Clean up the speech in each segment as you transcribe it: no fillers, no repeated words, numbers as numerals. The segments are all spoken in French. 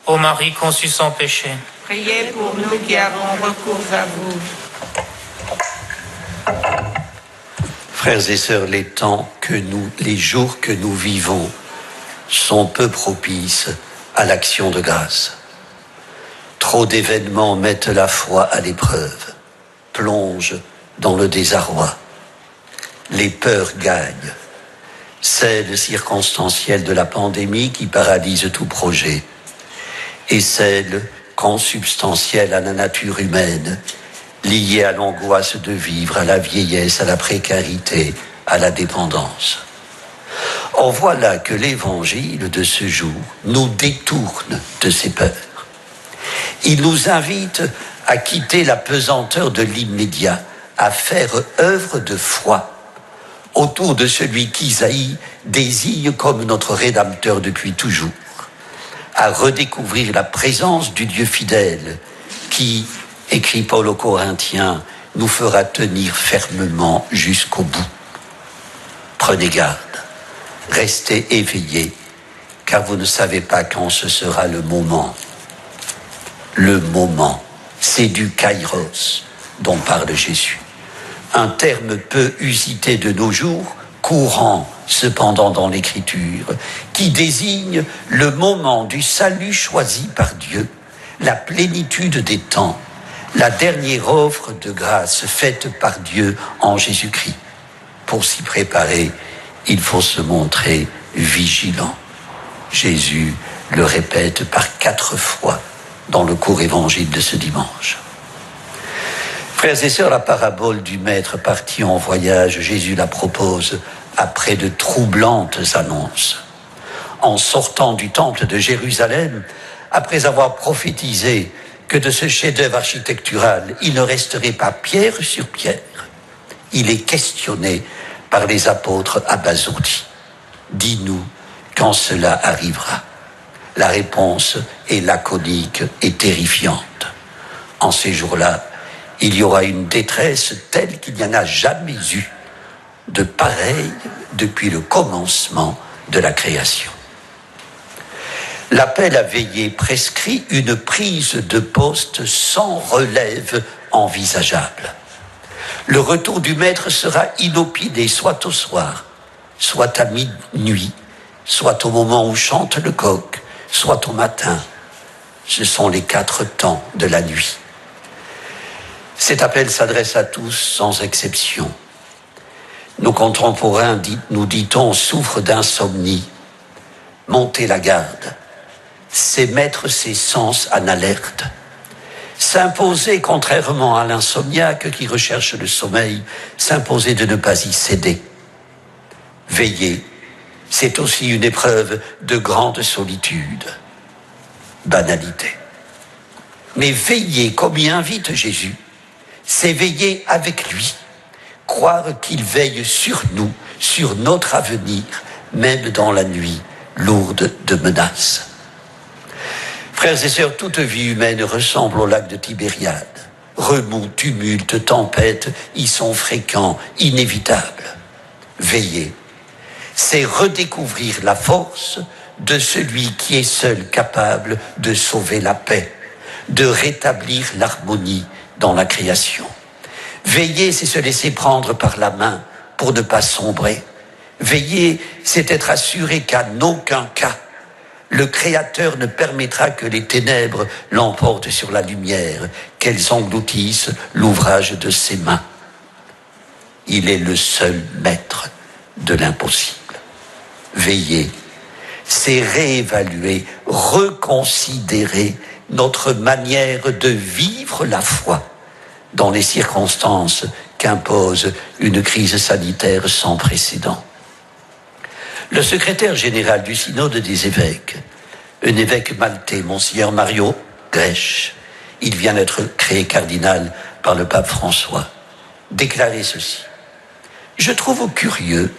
Ô Marie conçue sans péché, Priez pour nous qui avons recours à vous. Frères et sœurs, les jours que nous vivons sont peu propices à l'action de grâce. Trop d'événements mettent la foi à l'épreuve, plongent dans le désarroi. Les peurs gagnent, celle circonstancielle de la pandémie qui paralyse tout projet, et celle consubstantielle à la nature humaine, liée à l'angoisse de vivre, à la vieillesse, à la précarité, à la dépendance. Or voilà que l'évangile de ce jour nous détourne de ces peurs. Il nous invite à quitter la pesanteur de l'immédiat, à faire œuvre de foi autour de celui qu'Isaïe désigne comme notre Rédempteur depuis toujours, à redécouvrir la présence du Dieu fidèle qui, écrit Paul aux Corinthiens, nous fera tenir fermement jusqu'au bout. Prenez garde, restez éveillés, car vous ne savez pas quand ce sera le moment. Le moment, c'est du kairos dont parle Jésus. Un terme peu usité de nos jours, courant cependant dans l'Écriture, qui désigne le moment du salut choisi par Dieu, la plénitude des temps, la dernière offre de grâce faite par Dieu en Jésus-Christ. Pour s'y préparer, il faut se montrer vigilant. Jésus le répète par 4 fois dans le court évangile de ce dimanche. Frères et sœurs, la parabole du maître parti en voyage, Jésus la propose après de troublantes annonces. En sortant du temple de Jérusalem, après avoir prophétisé que de ce chef-d'œuvre architectural, il ne resterait pas pierre sur pierre, il est questionné par les apôtres abasourdis. Dis-nous quand cela arrivera. La réponse est laconique et terrifiante. En ces jours-là, il y aura une détresse telle qu'il n'y en a jamais eu de pareille depuis le commencement de la création. L'appel à veiller prescrit une prise de poste sans relève envisageable. Le retour du maître sera inopiné, soit au soir, soit à minuit, soit au moment où chante le coq, soit au matin. Ce sont les 4 temps de la nuit. Cet appel s'adresse à tous sans exception. Nos contemporains, nous dit-on, souffrent d'insomnie. Monter la garde, c'est mettre ses sens en alerte. S'imposer, contrairement à l'insomniaque qui recherche le sommeil, s'imposer de ne pas y céder. Veiller, c'est aussi une épreuve de grande solitude. Banalité. Mais veiller, comme y invite Jésus, c'est veiller avec lui, croire qu'il veille sur nous, sur notre avenir, même dans la nuit lourde de menaces. Frères et sœurs, toute vie humaine ressemble au lac de Tibériade. Remous, tumultes, tempêtes y sont fréquents, inévitables. Veiller, c'est redécouvrir la force de celui qui est seul capable de sauver la paix, de rétablir l'harmonie dans la création. Veiller, c'est se laisser prendre par la main pour ne pas sombrer. Veiller, c'est être assuré qu'en aucun cas, le Créateur ne permettra que les ténèbres l'emportent sur la lumière, qu'elles engloutissent l'ouvrage de ses mains. Il est le seul maître de l'impossible. Veiller, c'est réévaluer, reconsidérer notre manière de vivre la foi dans les circonstances qu'impose une crise sanitaire sans précédent. Le secrétaire général du synode des évêques, un évêque maltais, Monseigneur Mario Grech, il vient d'être créé cardinal par le pape François, déclarait ceci. Je trouve curieux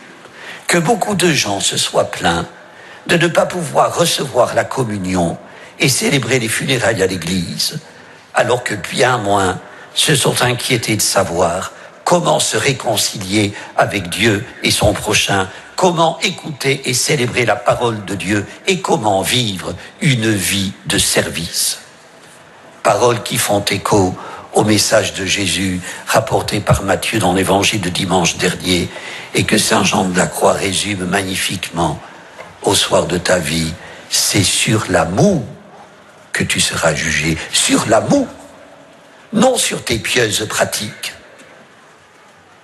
que beaucoup de gens se soient plaints de ne pas pouvoir recevoir la communion et célébrer les funérailles à l'église, alors que bien moins se sont inquiétés de savoir comment se réconcilier avec Dieu et son prochain, comment écouter et célébrer la parole de Dieu et comment vivre une vie de service. Paroles qui font écho au message de Jésus rapporté par Matthieu dans l'évangile de dimanche dernier et que Saint Jean de la Croix résume magnifiquement au soir de ta vie. C'est sur l'amour que tu seras jugé, sur l'amour, non sur tes pieuses pratiques.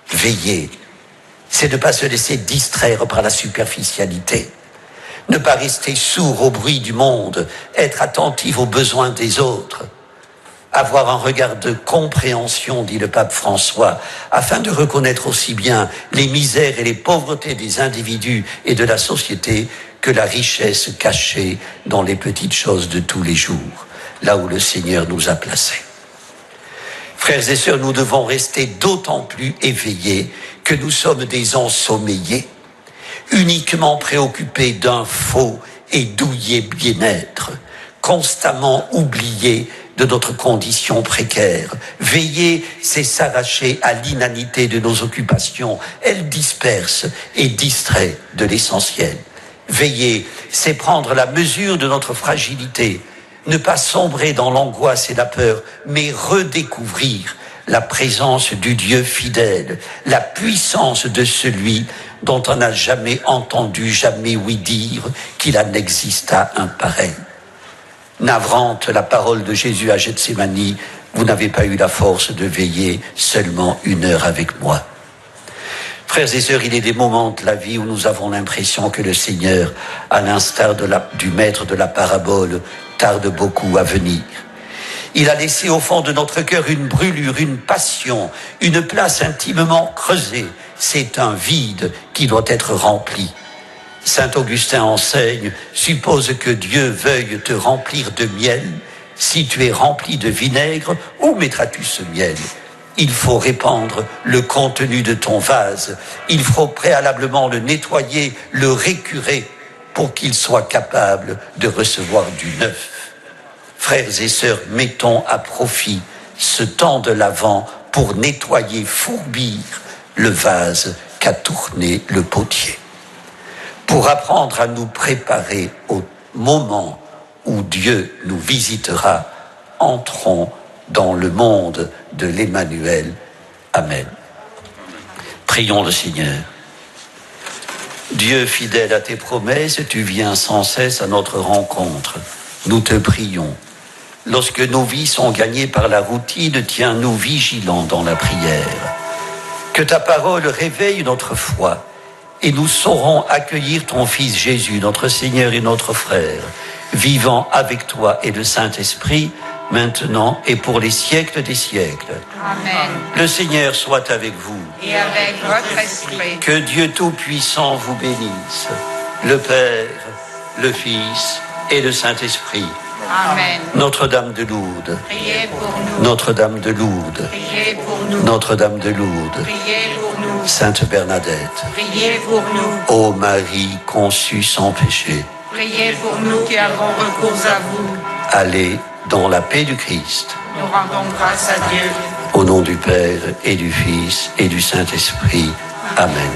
Veiller, c'est ne pas se laisser distraire par la superficialité, ne pas rester sourd au bruit du monde, être attentif aux besoins des autres, avoir un regard de compréhension, dit le pape François, afin de reconnaître aussi bien les misères et les pauvretés des individus et de la société que la richesse cachée dans les petites choses de tous les jours, là où le Seigneur nous a placés. Frères et sœurs, nous devons rester d'autant plus éveillés que nous sommes des ensommeillés, uniquement préoccupés d'un faux et douillet bien-être, constamment oubliés de notre condition précaire. Veiller, c'est s'arracher à l'inanité de nos occupations. Elles dispersent et distraient de l'essentiel. Veiller, c'est prendre la mesure de notre fragilité, ne pas sombrer dans l'angoisse et la peur, mais redécouvrir la présence du Dieu fidèle, la puissance de celui dont on n'a jamais entendu, jamais ouï dire qu'il en exista un pareil. Navrante la parole de Jésus à Gethsémani, vous n'avez pas eu la force de veiller seulement 1 heure avec moi. Frères et sœurs, il est des moments de la vie où nous avons l'impression que le Seigneur, à l'instar du maître de la parabole, tarde beaucoup à venir. Il a laissé au fond de notre cœur une brûlure, une passion, une place intimement creusée. C'est un vide qui doit être rempli. Saint Augustin enseigne, suppose que Dieu veuille te remplir de miel. Si tu es rempli de vinaigre, où mettras-tu ce miel ? Il faut répandre le contenu de ton vase. Il faut préalablement le nettoyer, le récurer pour qu'il soit capable de recevoir du neuf. Frères et sœurs, mettons à profit ce temps de l'Avent pour nettoyer, fourbir le vase qu'a tourné le potier. Pour apprendre à nous préparer au moment où Dieu nous visitera, entrons dans le monde de l'Emmanuel. Amen. Prions le Seigneur. Dieu fidèle à tes promesses, tu viens sans cesse à notre rencontre. Nous te prions. Lorsque nos vies sont gagnées par la routine, tiens-nous vigilants dans la prière. Que ta parole réveille notre foi et nous saurons accueillir ton Fils Jésus, notre Seigneur et notre frère, vivant avec toi et le Saint-Esprit, maintenant et pour les siècles des siècles. Amen. Le Seigneur soit avec vous. Et avec votre esprit. Que Dieu Tout-Puissant vous bénisse, le Père, le Fils et le Saint-Esprit. Amen. Notre-Dame de Lourdes. Priez pour nous. Notre-Dame de Lourdes. Priez pour nous. Notre-Dame de Lourdes. Priez pour nous. Sainte Bernadette. Priez pour nous. Ô Marie conçue sans péché. Priez pour nous qui avons recours à vous. Allez dans la paix du Christ. Nous rendons grâce à Dieu. Au nom du Père et du Fils et du Saint-Esprit. Amen.